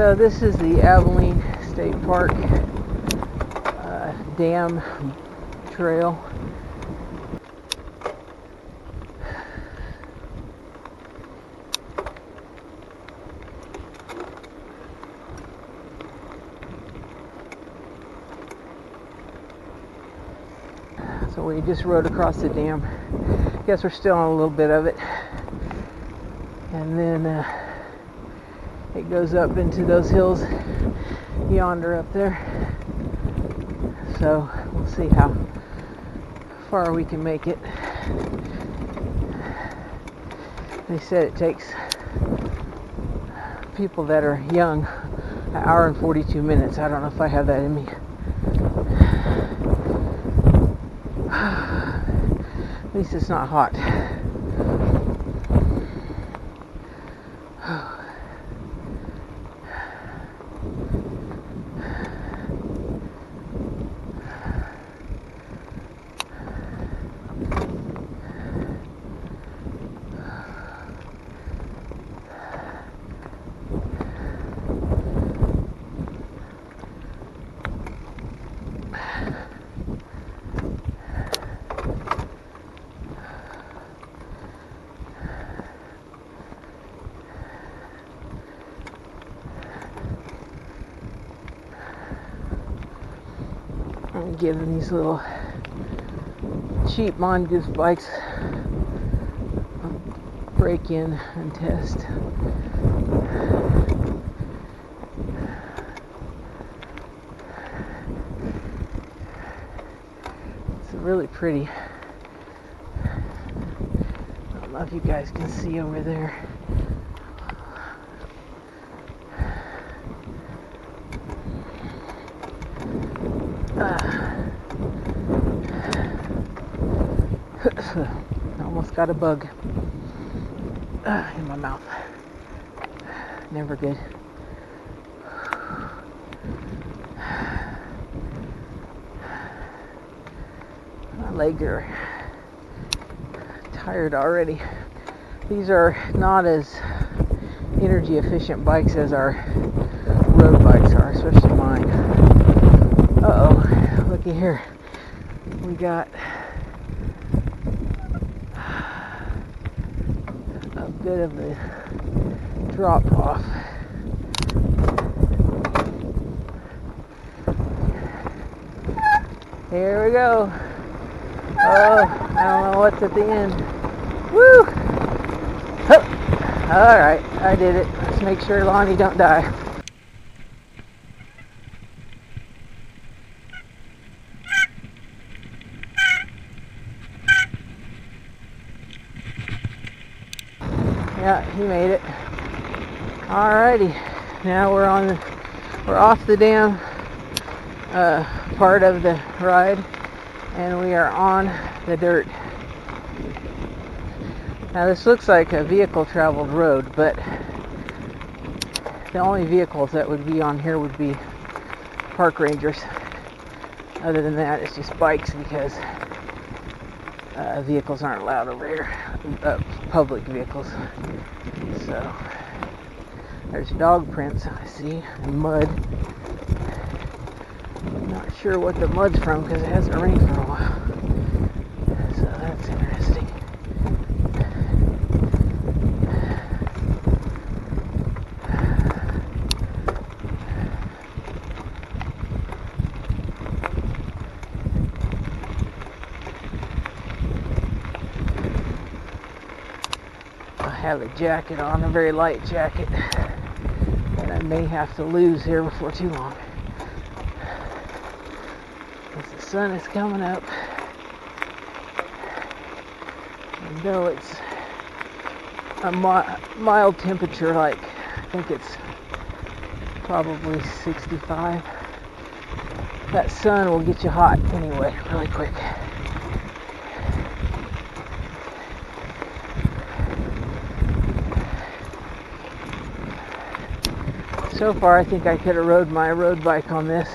So this is the Abilene State Park dam trail. So we just rode across the dam. Guess we're still on a little bit of it. And then it goes up into those hills yonder up there. So we'll see how far we can make it. They said it takes people that are young an hour and 42 minutes. I don't know if I have that in me. At least it's not hot. I'm giving these little cheap mongoose bikes a break in and test. It's really pretty. I don't know if you guys can see over there. Almost got a bug in my mouth. Never good. My legs are tired already. These are not as energy efficient bikes as our road bikes are, especially mine. Uh-oh, looky here. We got a bit of a drop off. Here we go. Oh, I don't know what's at the end. Woo! Alright, I did it. Let's make sure Lonnie don't die. Yeah, he made it. Alrighty, now we're off the dam part of the ride, and we are on the dirt. Now this looks like a vehicle traveled road, but the only vehicles that would be on here would be park rangers. Other than that, it's just bikes, because vehicles aren't allowed over here, public vehicles. So there's dog prints I see, and mud. I'm not sure what the mud's from because it hasn't rained for a while. So that's interesting. I have a jacket on, a very light jacket, that I may have to lose here before too long. As the sun is coming up, and though it's a mild temperature, like I think it's probably 65, that sun will get you hot anyway, really quick. So far, I think I could have rode my road bike on this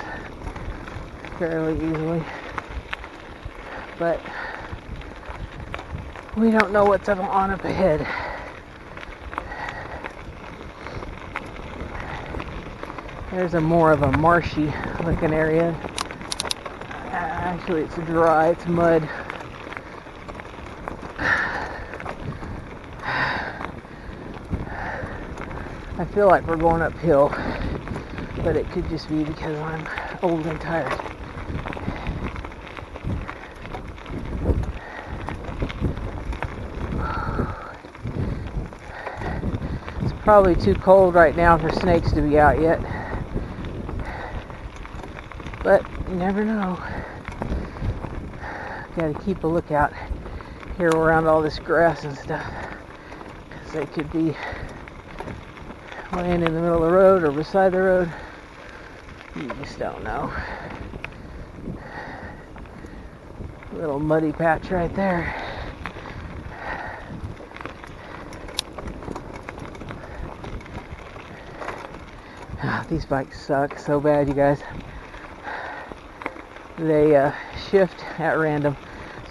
fairly easily, but we don't know what's on up ahead. There's a more of a marshy looking area. Actually, it's dry, it's mud. I feel like we're going uphill, but it could just be because I'm old and tired. It's probably too cold right now for snakes to be out yet, but you never know. Got to keep a lookout here around all this grass and stuff, because they could be laying in the middle of the road or beside the road. You just don't know. Little muddy patch right there. These bikes suck so bad, you guys. They shift at random,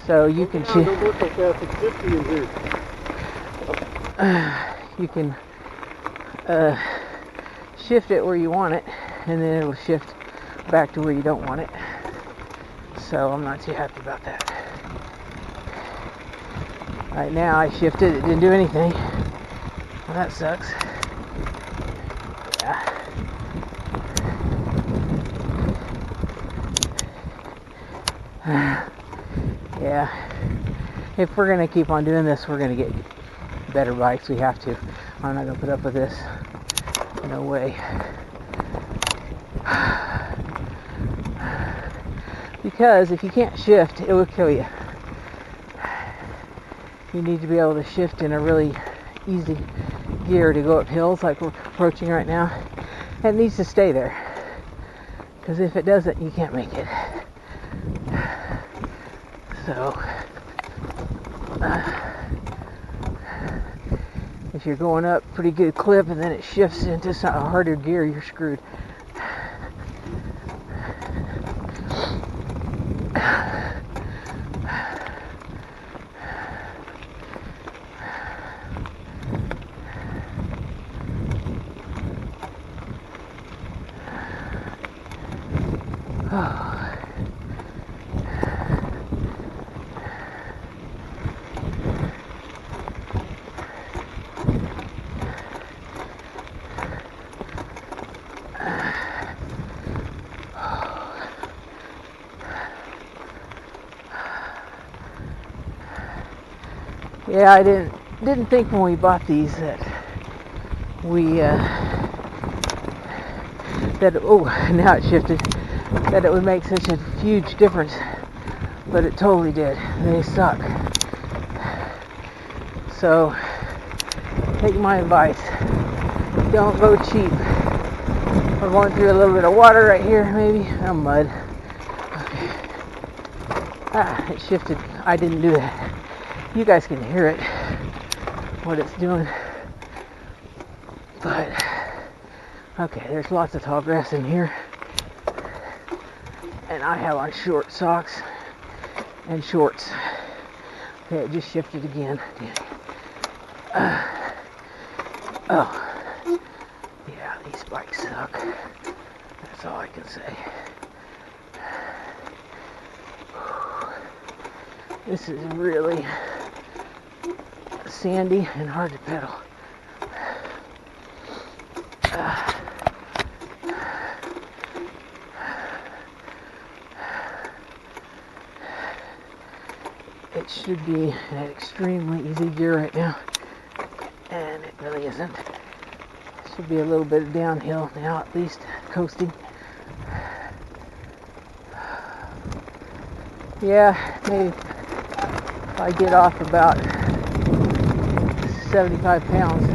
so you can don't work like that. It's 50 in here. You can shift it where you want it, and then it'll shift back to where you don't want it. So I'm not too happy about that. Right now I shifted, it didn't do anything. Well, that sucks. Yeah. Yeah. If we're gonna keep on doing this, we're gonna get better bikes. We have to. I'm not gonna put up with this. No way. Because if you can't shift, it will kill you. You need to be able to shift in a really easy gear to go up hills like we're approaching right now. And it needs to stay there. Because if it doesn't, you can't make it. So, if you're going up pretty good clip and then it shifts into a harder gear, you're screwed. Yeah, I didn't think when we bought these that we now it shifted, that it would make such a huge difference, but it totally did. They suck. So take my advice, don't go cheap. We're going through a little bit of water right here, maybe. Mud. Okay. It shifted. I didn't do that. You guys can hear it, what it's doing. But, okay, there's lots of tall grass in here. And I have on short socks and shorts. Okay, it just shifted again. Oh, yeah, these bikes suck. That's all I can say. This is really sandy and hard to pedal. It should be an extremely easy gear right now, and it really isn't. Should be a little bit of downhill now, at least coasting. Yeah, maybe if I get off about 75 pounds,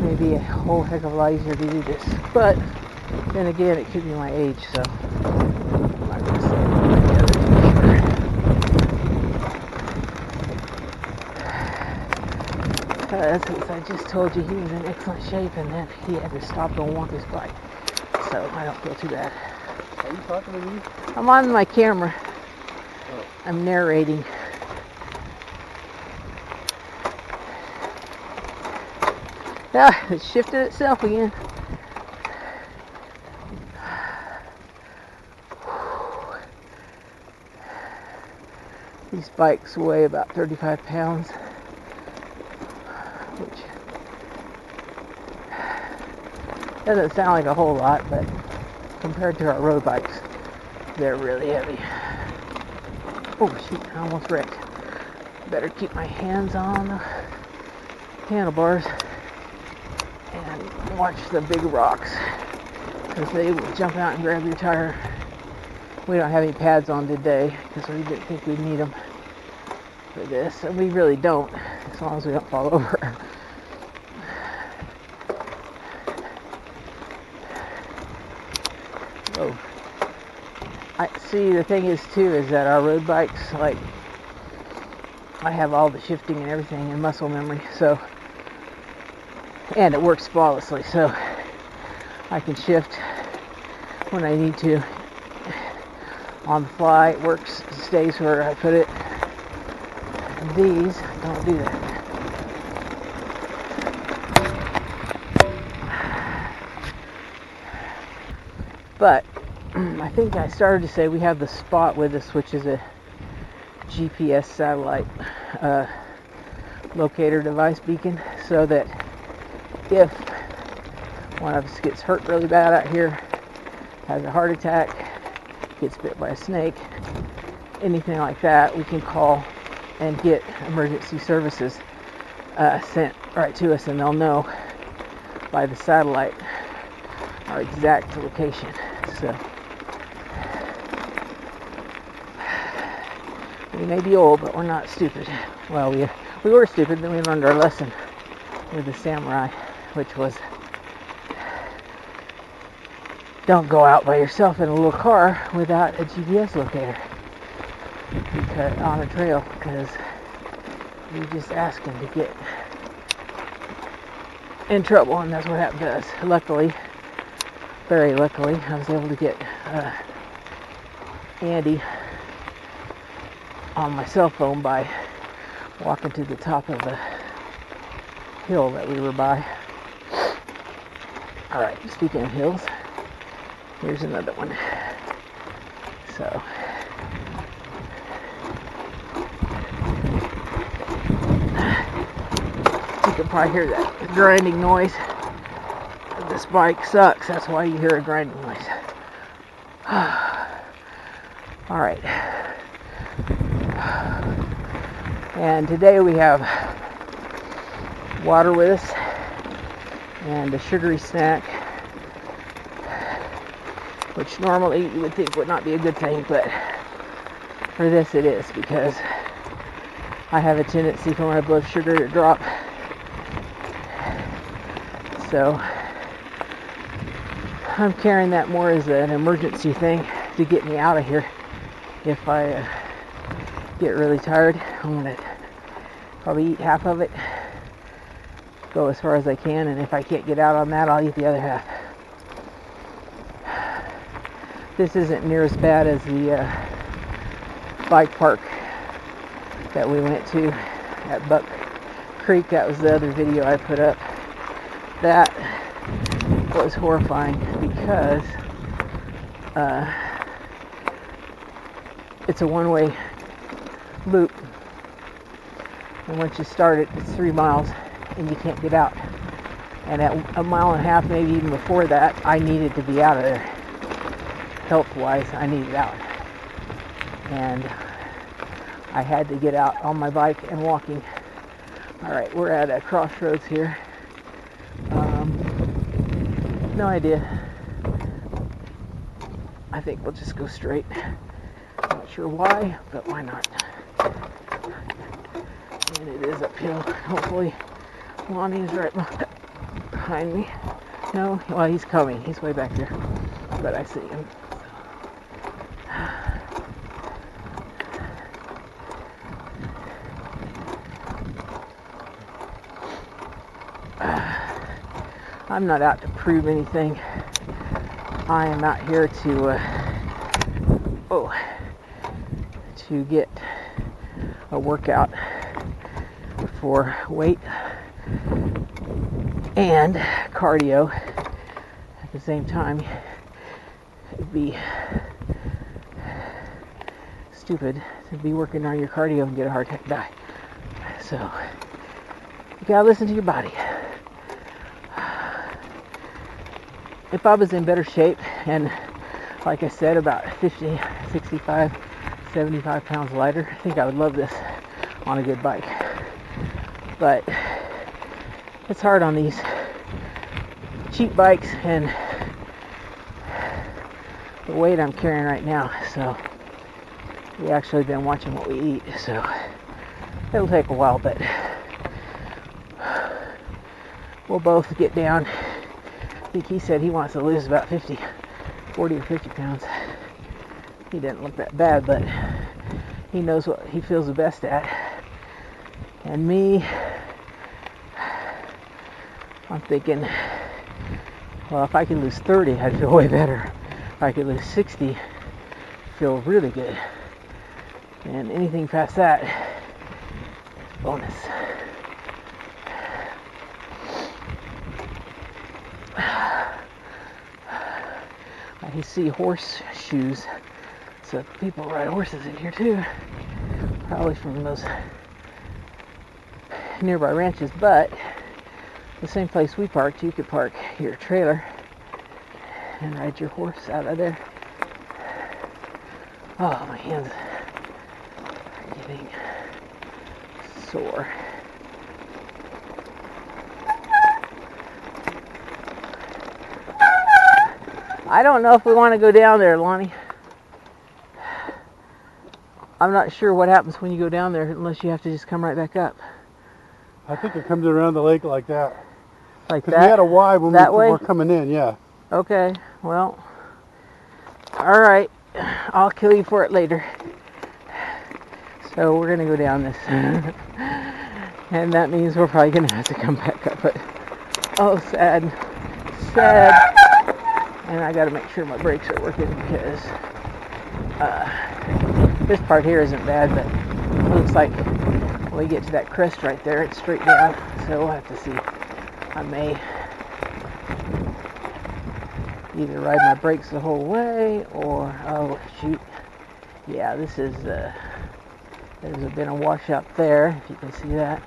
maybe a whole heck of a lot easier to do this. But then again, it could be my age, so I'm not going to say one way or the other to be sure. Since I just told you he was in excellent shape, and then he had to stop and walk his bike, so I don't feel too bad. Are you talking to me? I'm on my camera. Oh. I'm narrating. Ah, it shifted itself again. These bikes weigh about 35 pounds, which doesn't sound like a whole lot, but compared to our road bikes, they're really heavy. Oh shoot, I almost wrecked. Better keep my hands on the handlebars and watch the big rocks, because they will jump out and grab your tire. We don't have any pads on today because we didn't think we'd need them for this, and we really don't, as long as we don't fall over. Oh, I see. The thing is too is that our road bikes, like, I have all the shifting and everything in muscle memory, so, and it works flawlessly, so I can shift when I need to on the fly. It works, stays where I put it. And these don't do that. But I think I started to say we have the Spot with us, which is a GPS satellite locator device beacon, so that if one of us gets hurt really bad out here, has a heart attack, gets bit by a snake, anything like that, we can call and get emergency services sent right to us, and they'll know by the satellite our exact location. So we may be old, but we're not stupid. Well, we were stupid, then we learned our lesson with the samurai, which was don't go out by yourself in a little car without a GPS locator on a trail, because you just ask them to get in trouble, and that's what happened to us. Luckily, very luckily, I was able to get Andy on my cell phone by walking to the top of the hill that we were by. Alright, speaking of hills, here's another one. So, you can probably hear that grinding noise. This bike sucks, that's why you hear a grinding noise. Alright. And today we have water with us and a sugary snack, which normally you would think would not be a good thing, but for this it is, because I have a tendency for my blood sugar to drop. So I'm carrying that more as an emergency thing to get me out of here. If I get really tired, I'm going to probably eat half of it, go as far as I can, and if I can't get out on that, I'll eat the other half. This isn't near as bad as the bike park that we went to at Buck Creek. That was the other video I put up. That was horrifying because it's a one-way loop, and once you start it, it's 3 miles and you can't get out. And at 1.5 miles, maybe even before that, I needed to be out of there. Health-wise, I needed out, and I had to get out on my bike and walking. Alright, we're at a crossroads here. No idea. I think we'll just go straight. Not sure why, but why not? And it is uphill. Hopefully Lonnie's right behind me. No, well, he's coming. He's way back there, but I see him. I'm not out to prove anything. I am out here to get a workout for weight and cardio at the same time. It'd be stupid be working on your cardio and get a heart attack and die. So you gotta listen to your body. If I was in better shape and, like I said, about 50, 65, 75 pounds lighter, I think I would love this on a good bike. But it's hard on these cheap bikes and the weight I'm carrying right now. So we actually been watching what we eat, so it'll take a while, but we'll both get down. I think he said he wants to lose about 40 or 50 pounds. He didn't look that bad, but he knows what he feels the best at. And me, I'm thinking, well, if I could lose 30, I'd feel way better. If I could lose 60, I'd feel really good. And anything past that, bonus. I see horseshoes, so people ride horses in here too, probably from those nearby ranches. But the same place we parked, you could park your trailer and ride your horse out of there. Oh, my hands are getting sore. I don't know if we want to go down there, Lonnie. I'm not sure what happens when you go down there unless you have to just come right back up. I think it comes around the lake like that. Like that? Because we had a Y when that way? were coming in, yeah. Okay, well, alright. I'll kill you for it later. So we're going to go down this. And that means we're probably going to have to come back up. But, oh, sad. Sad. And I got to make sure my brakes are working because this part here isn't bad, but it looks like when we get to that crest right there, it's straight down. So we'll have to see. I may either ride my brakes the whole way or, oh shoot, yeah, this is, there's been a washout there, if you can see that.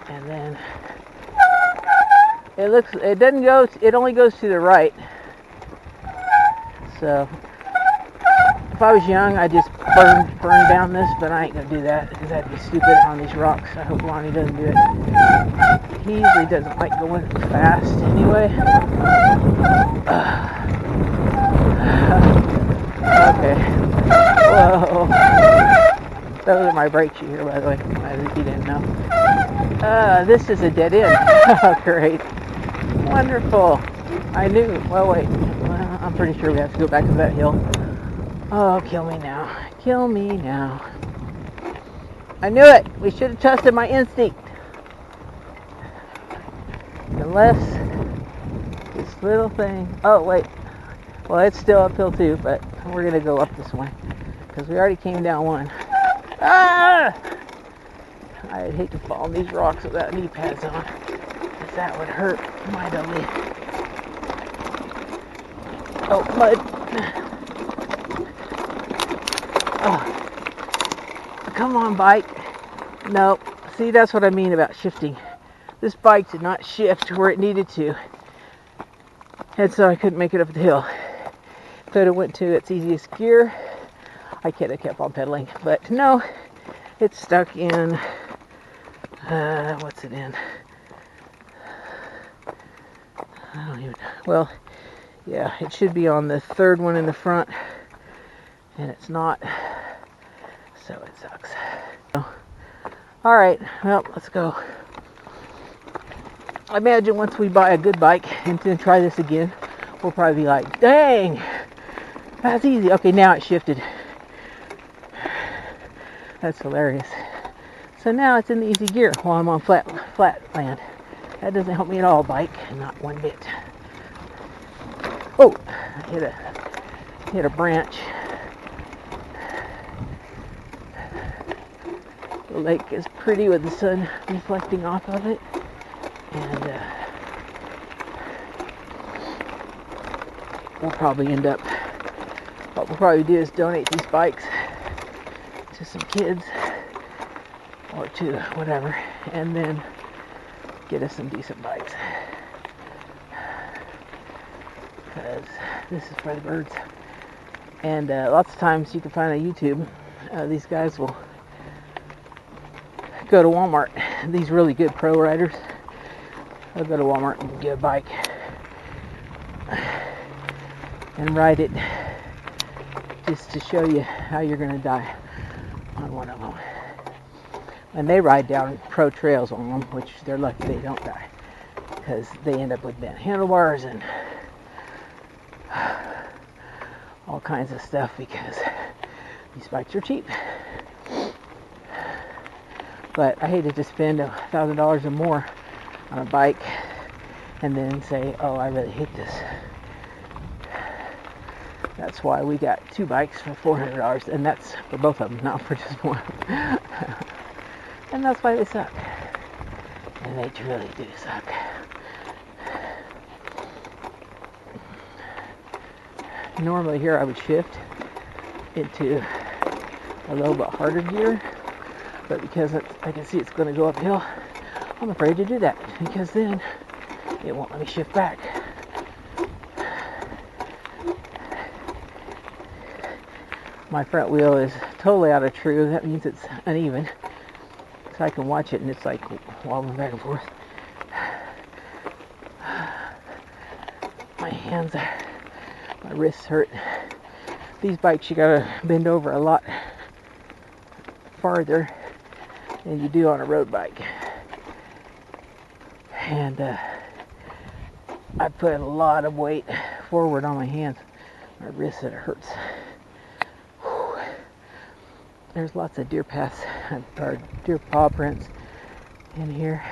And then it only goes to the right. So if I was young, I'd just burn down this, but I ain't gonna do that because that'd be stupid on these rocks. I hope Lonnie doesn't do it. He usually doesn't like going fast anyway. Okay. Whoa. Those are my brakes you hear, by the way, if you didn't know. This is a dead end. Oh, great. Wonderful. I knew. Well, wait. Well, I'm pretty sure we have to go back to that hill. Oh, kill me now. Kill me now. I knew it. We should have trusted my instinct. Unless this little thing... Oh, wait. Well, it's still uphill too, but we're going to go up this way. Because we already came down one. Ah! I'd hate to fall on these rocks without knee pads on. Because that would hurt mightily. Oh, mud. Oh. Come on, bike. Nope. See, that's what I mean about shifting. This bike did not shift where it needed to. And so I couldn't make it up the hill. If it went to its easiest gear, I could have kept on pedaling. But no, it's stuck in... what's it in? I don't even... Well, yeah, it should be on the third one in the front. And it's not. So it sucks. Alright, well, let's go. I imagine once we buy a good bike and then try this again, we'll probably be like, dang, that's easy. Okay, now it shifted. That's hilarious. So now it's in the easy gear while I'm on flat land. That doesn't help me at all, bike, not one bit. Oh, I hit a branch. The lake is pretty with the sun reflecting off of it. And we'll probably end up, what we'll probably do is donate these bikes to some kids or to whatever, and then get us some decent bikes, because this is for the birds. And lots of times you can find on YouTube, these guys will go to Walmart. These really good pro riders, they'll go to Walmart and get a bike and ride it just to show you how you're going to die on one of them. And they ride down pro trails on them, which they're lucky they don't die, because they end up with bent handlebars and all kinds of stuff, because these bikes are cheap. But I hate to just spend $1,000 or more on a bike and then say, oh, I really hate this. That's why we got 2 bikes for $400, and that's for both of them, not for just one. And that's why they suck. And they really do suck. Normally here I would shift into a little bit harder gear, but because I can see it's going to go uphill, I'm afraid to do that, because then it won't let me shift back. My front wheel is totally out of true. That means it's uneven. So I can watch it and it's like wobbling back and forth. My hands, my wrists hurt. These bikes you gotta bend over a lot farther than you do on a road bike. And I put a lot of weight forward on my hands. My wrists, it hurts. There's lots of deer paths, or deer paw prints in here.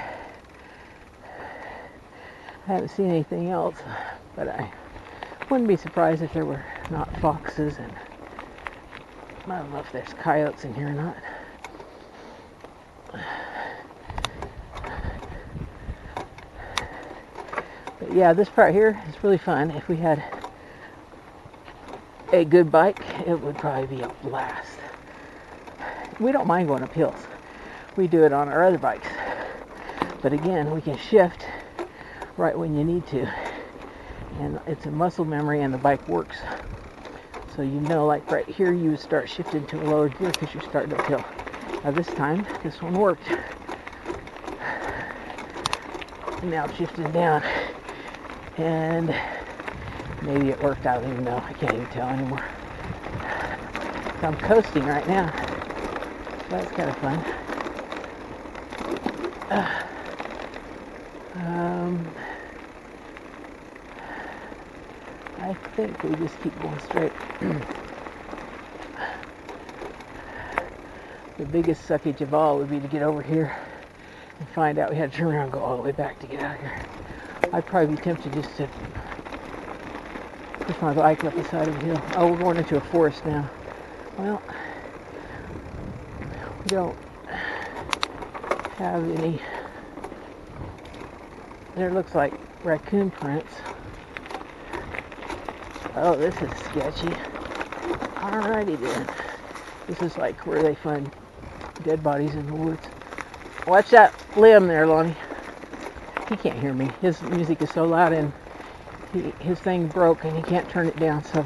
I haven't seen anything else, but I wouldn't be surprised if there were not foxes, and I don't know if there's coyotes in here or not. But yeah, this part here is really fun. If we had a good bike, it would probably be a blast. We don't mind going up hills. We do it on our other bikes. But again, we can shift right when you need to. And it's a muscle memory, and the bike works. So you know, like right here, you would start shifting to a lower gear because you're starting uphill. Now this time, this one worked. And now I'm shifting down. And maybe it worked, I don't even know. I can't even tell anymore. So I'm coasting right now. That's kind of fun. I think we just keep going straight. The biggest suckage of all would be to get over here and find out we had to turn around and go all the way back to get out of here. I'd probably be tempted just to push my bike up the side of the hill. Oh, we're going into a forest now. Well, we don't have any. There looks like raccoon prints. Oh, this is sketchy. Alrighty then. This is like where they find dead bodies in the woods. Watch that limb there, Lonnie. He can't hear me. His music is so loud, and his thing broke and he can't turn it down, so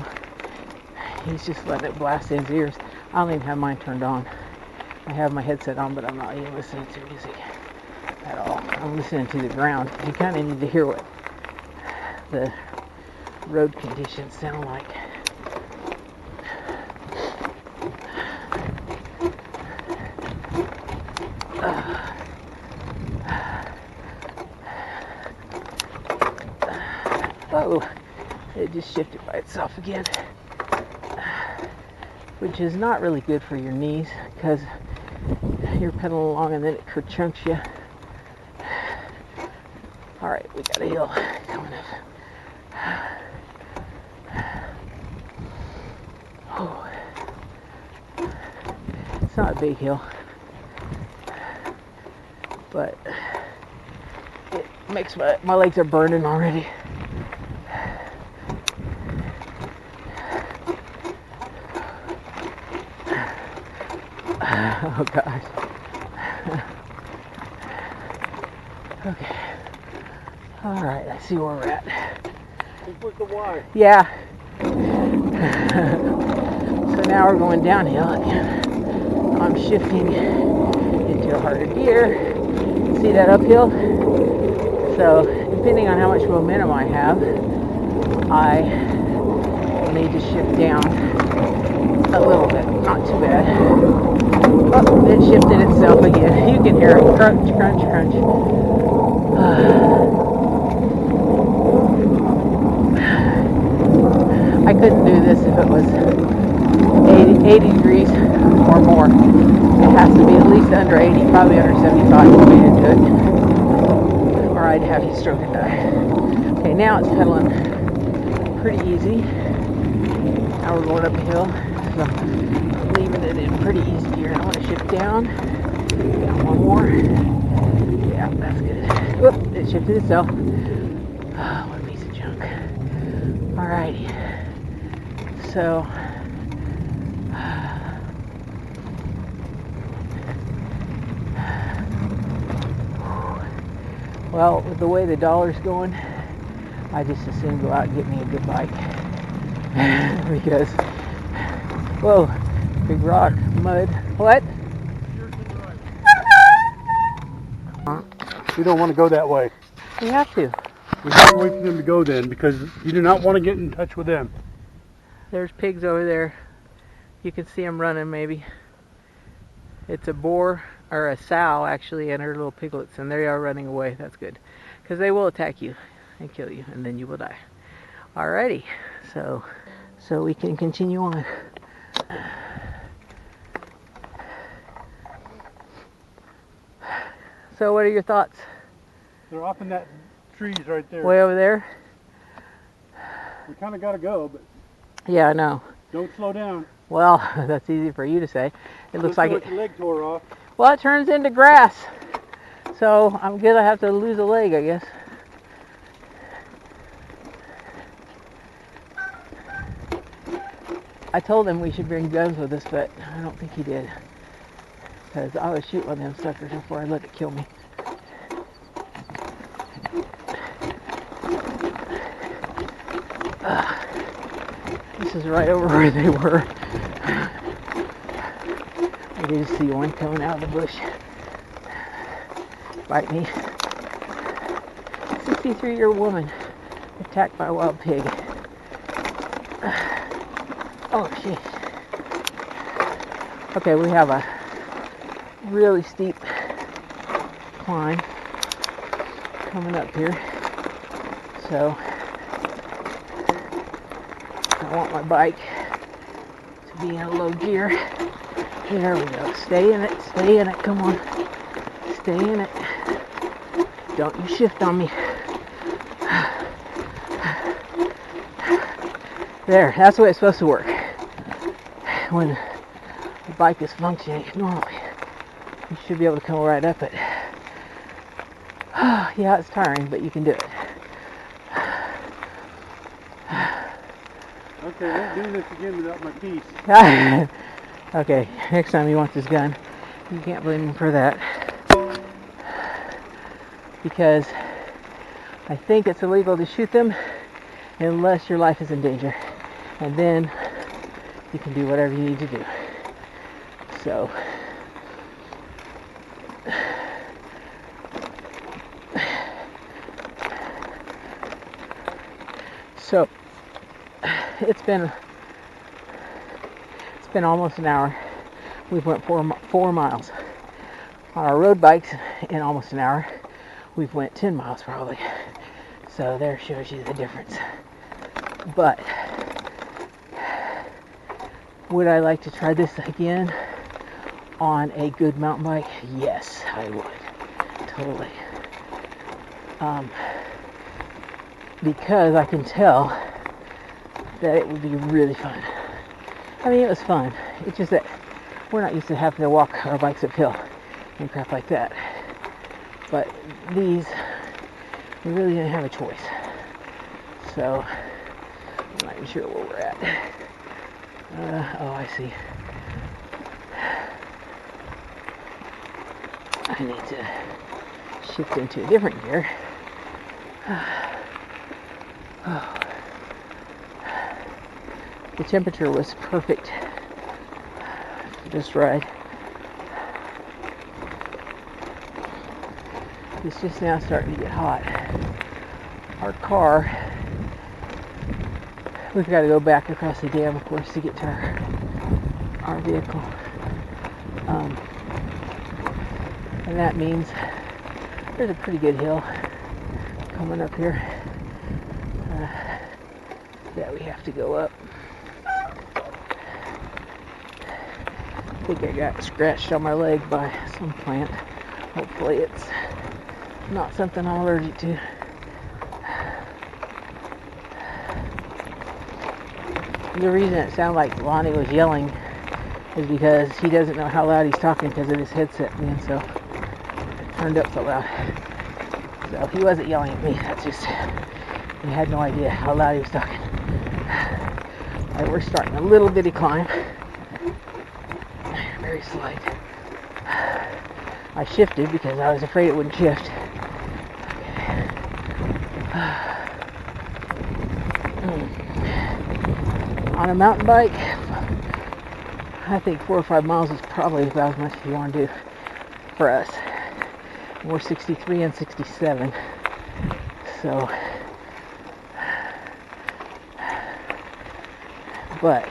he's just letting it blast in his ears. I don't even have mine turned on. I have my headset on, but I'm not even listening to music at all. I'm listening to the ground. You kind of need to hear what the road conditions sound like. Oh, it just shifted by itself again, which is not really good for your knees, because you're pedaling along and then it chunks you. Alright, we got a hill coming up. Oh. It's not a big hill, but it makes my legs are burning already. Oh gosh. Okay. All right, let's see where we're at. This was the Y. Yeah. So now we're going downhill again. I'm shifting into a harder gear. See that uphill? So depending on how much momentum I have, I will need to shift down a little bit. Not too bad. Oh, it shifted itself again. You can hear it. Crunch, crunch, crunch. I couldn't do this if it was 80 degrees or more. It has to be at least under 80, probably under 75 for me to do it. Or I'd have heat stroke and die. Okay, now it's pedaling pretty easy. Now we're going up a hill. So I'm leaving it in pretty easy gear. I want to shift down. Got one more. Yeah, that's good. Whoop, it shifted itself. Oh, what a piece of junk. Alrighty. So, well, with the way the dollar's going, I just as soon go out and get me a good bike. Because, whoa, big rock, mud. What? We don't want to go that way. We have to. We have to wait for them to go then, because you do not want to get in touch with them. There's pigs over there. You can see them running maybe. It's a boar, or a sow actually, and her little piglets, and they are running away. That's good. Because they will attack you and kill you, and then you will die. Alrighty, so we can continue on. So what are your thoughts? They're off in that trees right there. Way over there? We kind of got to go, but Yeah, I know. don't slow down. Well, that's easy for you to say. It looks like it. Your leg tore off. Well, it turns into grass. So I'm gonna have to lose a leg, I guess. I told him we should bring guns with us, but I don't think he did. Because I would shoot one of them suckers before I let it kill me. This is right over where they were. I did see one coming out of the bush. Bite me. 63-year-old woman attacked by a wild pig. Oh, shit. Okay, we have a really steep climb coming up here. So, I want my bike to be in a low gear. There we go. Stay in it, come on. Stay in it. Don't you shift on me. There, that's the way it's supposed to work. When the bike is functioning normally, you should be able to come right up it. Yeah, it's tiring, but you can do it. Okay, I won't do this again without my piece. Okay, next time he wants his gun. You can't blame him for that. Because I think it's illegal to shoot them unless your life is in danger. And then you can do whatever you need to do. So, it's been almost an hour. We've went 4 miles on our road bikes in almost an hour. We've went 10 miles probably. So there shows you the difference. But would I like to try this again on a good mountain bike? Yes, I would. Totally. Because I can tell that it would be really fun. I mean, it was fun. It's just that we're not used to having to walk our bikes uphill and crap like that. But these, we really didn't have a choice. So, I'm not even sure where we're at. Oh, I see. I need to shift into a different gear. Oh. The temperature was perfect for this ride. It's just now starting to get hot. Our car, we've got to go back across the dam, of course, to get to our vehicle. And that means there's a pretty good hill coming up here that we have to go up. I think I got scratched on my leg by some plant. Hopefully it's not something I'm allergic to. The reason it sounded like Lonnie was yelling is because he doesn't know how loud he's talking because of his headset being so turned up so loud. So he wasn't yelling at me. That's just, he had no idea how loud he was talking. Alright, we're starting a little bitty climb. Very slight. I shifted because I was afraid it wouldn't shift. On a mountain bike, I think 4 or 5 miles is probably about as much as you want to do for us. We're 63 and 67, so, but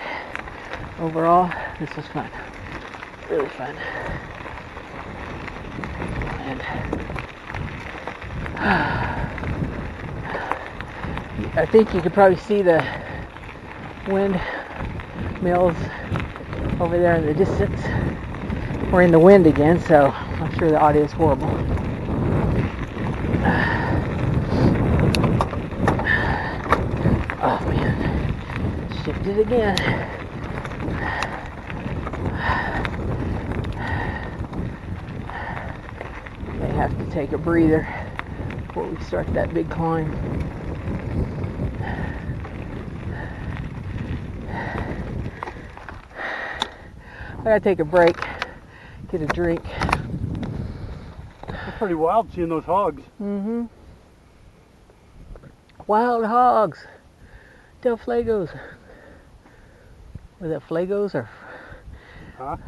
overall, this was fun, really fun. And I think you could probably see the wind mills over there in the distance. We're in the wind again, so I'm sure the audio is horrible. Oh man, shifted again. May have to take a breather before we start that big climb. I gotta take a break, get a drink. It's pretty wild seeing those hogs. Mm-hmm. Wild hogs. Del Flagos. Was that Flagos or? Huh?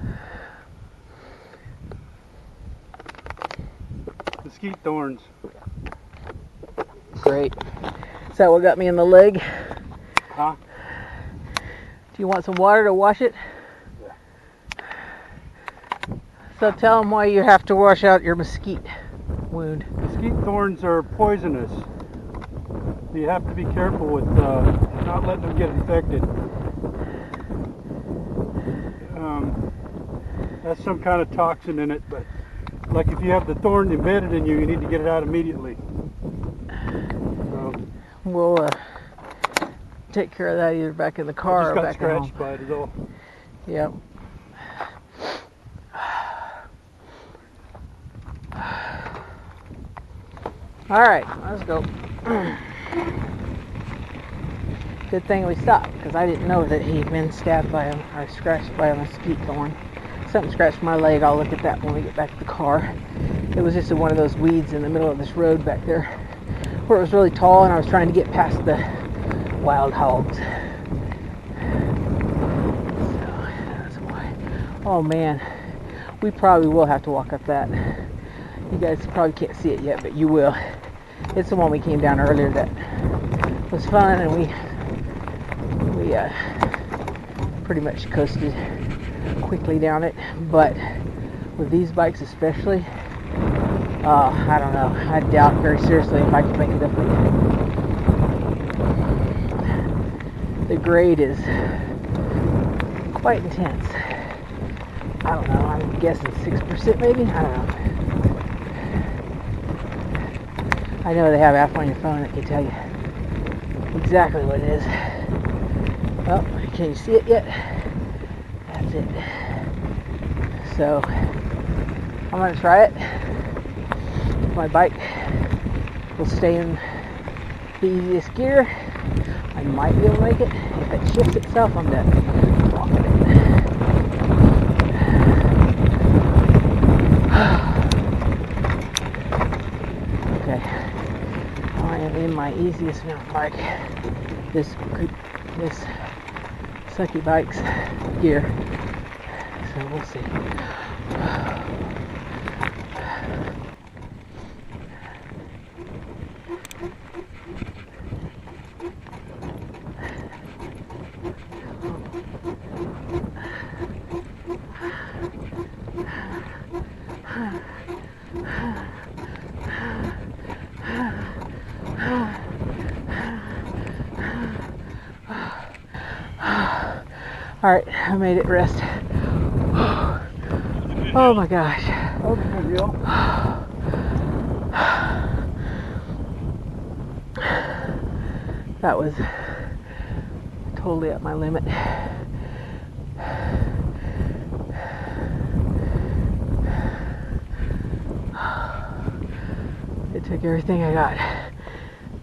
Mesquite thorns. Great. Is that what got me in the leg? Huh? Do you want some water to wash it? So tell them why you have to wash out your mesquite wound. Mesquite thorns are poisonous. You have to be careful with not letting them get infected. That's some kind of toxin in it, but like if you have the thorn embedded in you, you need to get it out immediately. We'll take care of that either back in the car or back at home. I just got scratched by it though. Yep. Alright, let's go. Good thing we stopped, because I didn't know that he'd been stabbed by or scratched by a mesquite thorn. Something scratched my leg. I'll look at that when we get back to the car. It was just one of those weeds in the middle of this road back there where it was really tall and I was trying to get past the wild hogs. So, that's why. Oh man, we probably will have to walk up that. You guys probably can't see it yet, but you will. It's the one we came down earlier that was fun, and we pretty much coasted quickly down it. But with these bikes especially, I don't know. I doubt very seriously if I can make it up again. The grade is quite intense. I don't know. I'm guessing 6% maybe. I don't know. I know they have an app on your phone that can tell you exactly what it is. Well, can you see it yet? That's it. So, I'm going to try it. My bike will stay in the easiest gear. I might be able to make it. If it shifts itself, I'm done. Walking it. my easiest mountain bike. This Sucky Bikes gear. So we'll see. Alright, I made it rest. Oh my gosh. That was a good deal. That was totally at my limit. It took everything I got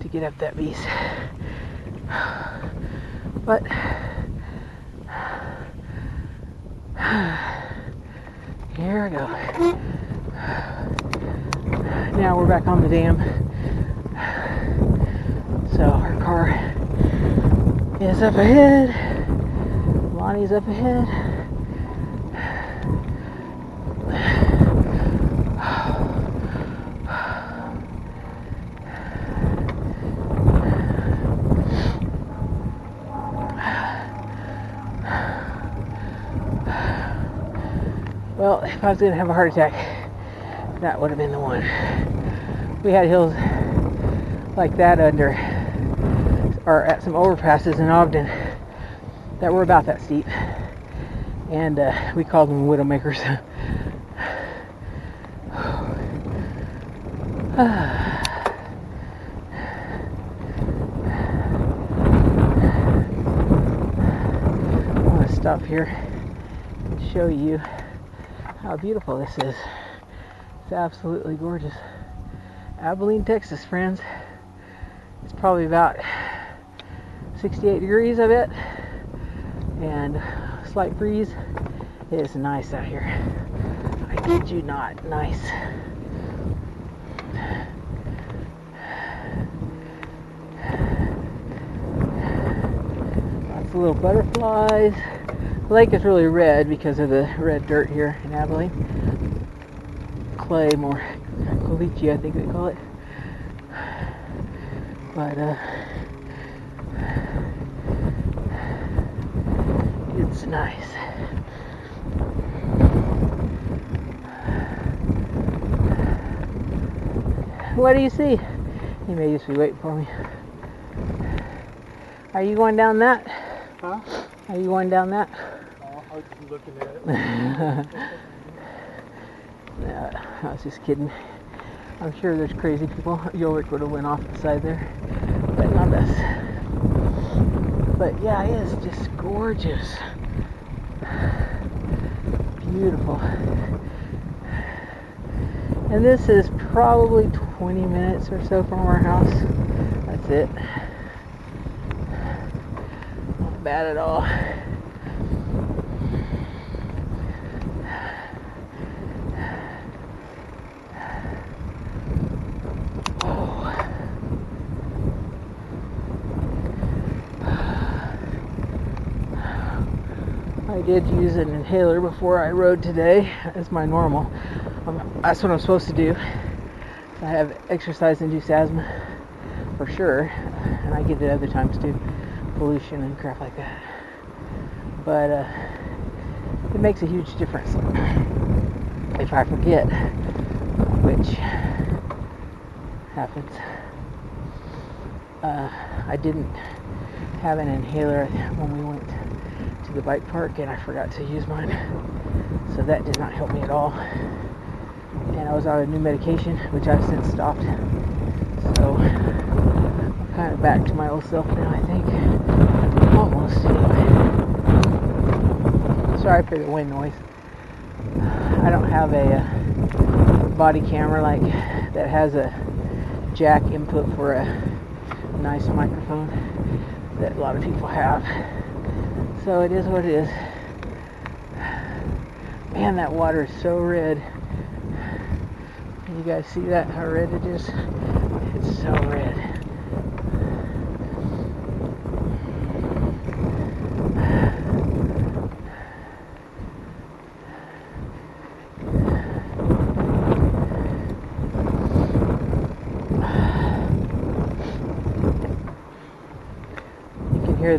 to get up that beast. But here I go. Now we're back on the dam. So our car is up ahead. Lonnie's up ahead. Well, if I was going to have a heart attack, that would have been the one. We had hills like that under, or at some overpasses in Ogden that were about that steep. And we called them Widowmakers. I want to stop here and show you how beautiful this is. It's absolutely gorgeous. Abilene, Texas, friends. It's probably about 68 degrees, I bet, and a slight breeze. It is nice out here. I kid you not, nice. Lots of little butterflies. The lake is really red because of the red dirt here in Abilene. Clay, more caliche, I think they call it. But it's nice. What do you see? He may just be waiting for me. Are you going down that? Huh? Are you going down that? Oh, I was just looking at it. No, I was just kidding. I'm sure there's crazy people. Yorick would have went off the side there, but not us. But yeah, it is just gorgeous. Beautiful. And this is probably 20 minutes or so from our house. That's it. Not bad at all. I did use an inhaler before I rode today, as my normal. That's what I'm supposed to do. I have exercise-induced asthma, for sure, and I get it other times too, pollution and crap like that. But it makes a huge difference if I forget, which happens. I didn't have an inhaler when we went to the bike park, and I forgot to use mine, so that did not help me at all. And I was on a new medication, which I've since stopped, so I'm kind of back to my old self now, I think. Almost, anyway. Sorry for the wind noise. I don't have a body camera like that has a jack input for a nice microphone that a lot of people have. So it is what it is. Man, that water is so red. Can you guys see that, how red it is? It's so red. here,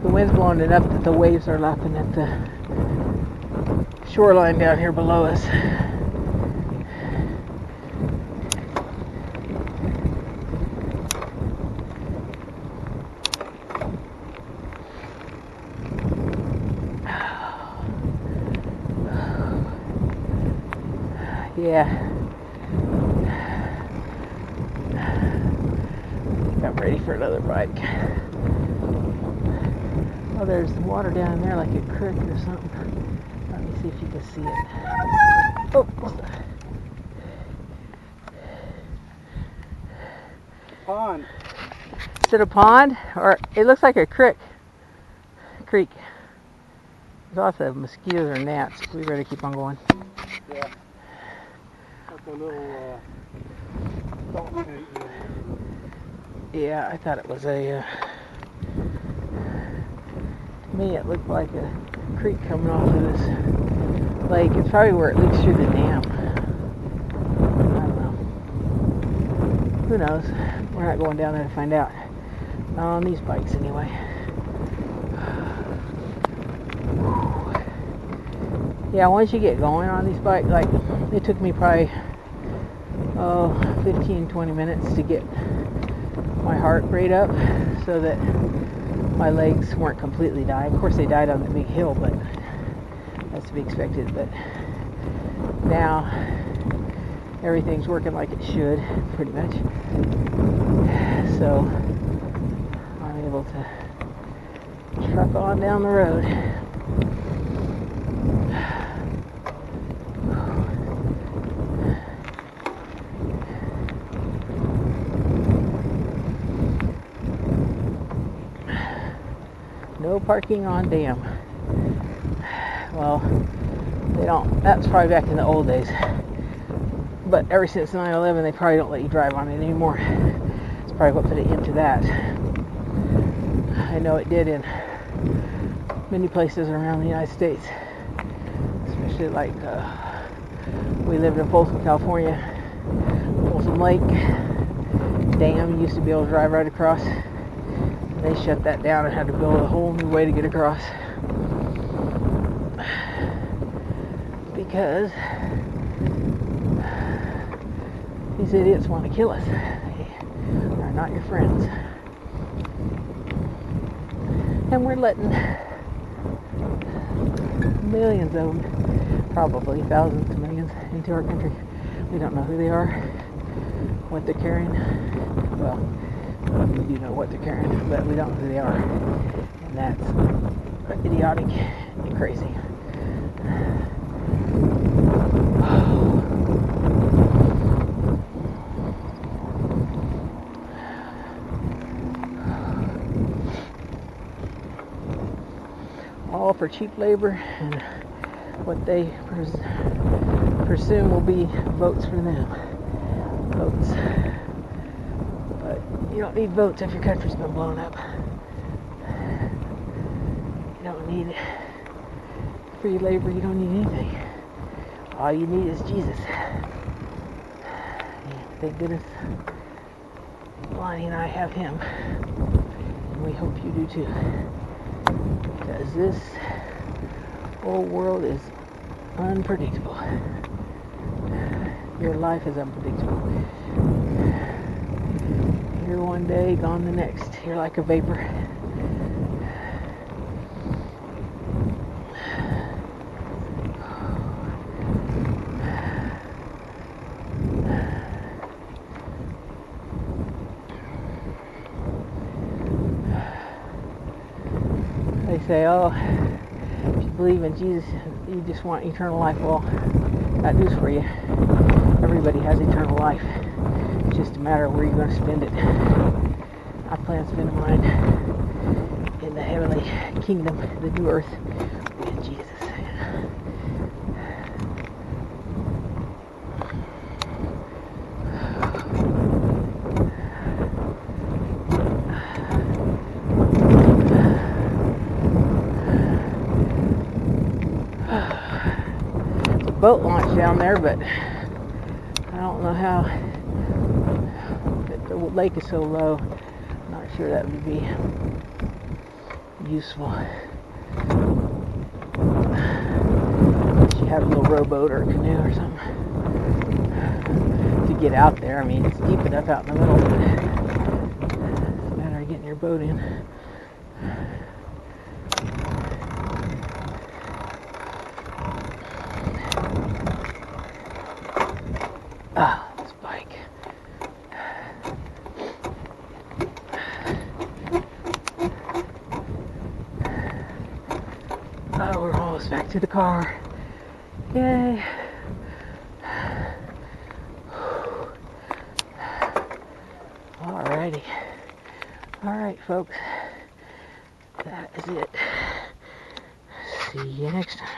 the wind's blowing it up that the waves are lapping at the shoreline down here below us. Yeah. I'm ready for another bike. Oh, there's water down there like a creek or something. Let me see if you can see it. Oh, Pond. is it a pond? Or it looks like a creek. There's lots of mosquitoes or gnats. We better keep on going. Yeah. Like a little salt tank. Yeah, I thought it was a. To me, it looked like a creek coming off of this lake. It's probably where it leaks through the dam. I don't know. Who knows? We're not going down there to find out. Not on these bikes, anyway. Yeah, once you get going on these bikes, like, it took me probably 15-20 minutes to get my heart rate up so that my legs weren't completely dying. Of course they died on the big hill, but that's to be expected. But now everything's working like it should, pretty much. So I'm able to truck on down the road. No parking on dam. Well, they don't. That's probably back in the old days. But ever since 9/11, they probably don't let you drive on it anymore. It's probably what put an end to that. I know it did in many places around the United States. Especially like we lived in Folsom, California. Folsom Lake Dam, you used to be able to drive right across. They shut that down and had to build a whole new way to get across. Because these idiots want to kill us. They're not your friends. And we're letting millions of them, probably thousands of millions, into our country. We don't know who they are, what they're carrying. Well, we do know what they're carrying, but we don't know who they are. And that's idiotic and crazy. All for cheap labor and what they presume will be votes for them. Votes. But you don't need votes if your country's been blown up. You don't need free labor. You don't need anything. All you need is Jesus. And thank goodness Lonnie and I have him. And we hope you do too. Because this whole world is unpredictable. Your life is unpredictable. Here one day, gone the next. You're like a vapor. They say, oh, if you believe in Jesus, you just want eternal life. Well, got news for you. Everybody has eternal life. It's just a matter of where you're going to spend it. I plan to spend mine in the heavenly kingdom, the new earth, with Jesus. Boat launch down there, but I don't know how. The lake is so low. I'm not sure that would be useful. You have a little rowboat or a canoe or something to get out there. I mean, it's deep enough out in the middle, but it's a matter of getting your boat in. Ah, this bike. Oh, we're almost back to the car. Yay. Alrighty. Alright, folks. That is it. See you next time.